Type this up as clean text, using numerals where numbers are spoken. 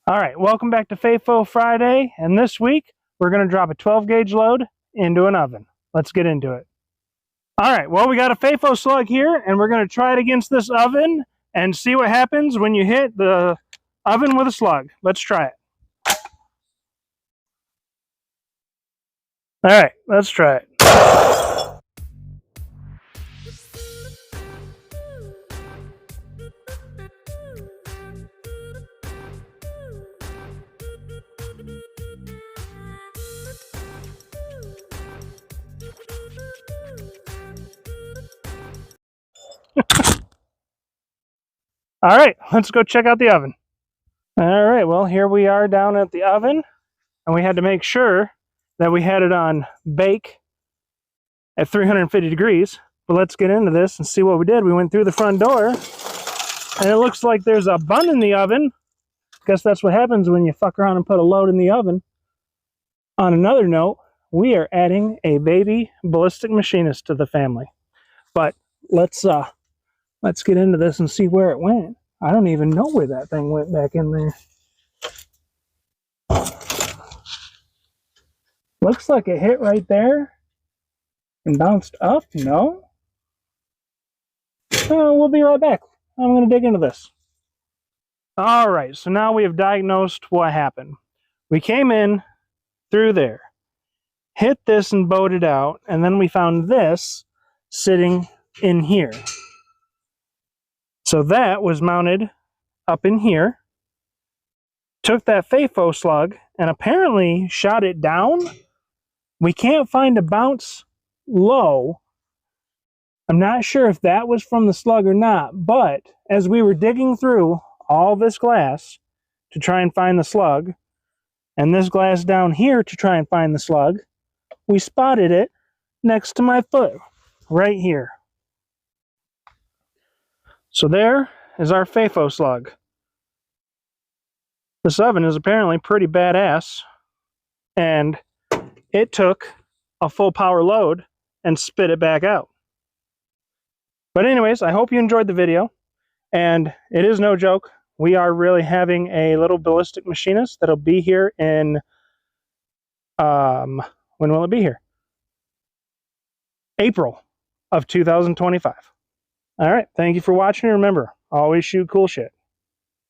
All right, welcome back to FAFO Friday, and this week we're going to drop a 12 gauge load into an oven. Let's get into it. All right, well, we got a FAFO Slug here, and we're going to try it against this oven and see what happens when you hit the oven with a slug. Let's try it. All right, let's try it. All right, let's go check out the oven. All right, well, here we are down at the oven, and we had to make sure that we had it on bake at 350 degrees. But let's get into this and see what we did. We went through the front door, and it looks like there's a bun in the oven. Guess that's what happens when you fuck around and put a load in the oven. On another note, we are adding a baby Ballistic Machinist to the family. But let's get into this and see where it went. I don't even know where that thing went back in there. Looks like it hit right there and bounced up. No? We'll be right back. I'm going to dig into this. All right, so now we have diagnosed what happened. We came in through there, hit this and bowed it out, and then we found this sitting in here. So that was mounted up in here, took that FAFO Slug, and apparently shot it down. We can't find a bounce low. I'm not sure if that was from the slug or not, but as we were digging through all this glass to try and find the slug, and this glass down here to try and find the slug, we spotted it next to my foot, right here. So there is our FAFO Slug. This oven is apparently pretty badass, and it took a full power load and spit it back out. But anyways, I hope you enjoyed the video, and it is no joke. We are really having a little Ballistic Machinist that'll be here in, when will it be here? April of 2025. All right, thank you for watching. Remember, always shoot cool shit.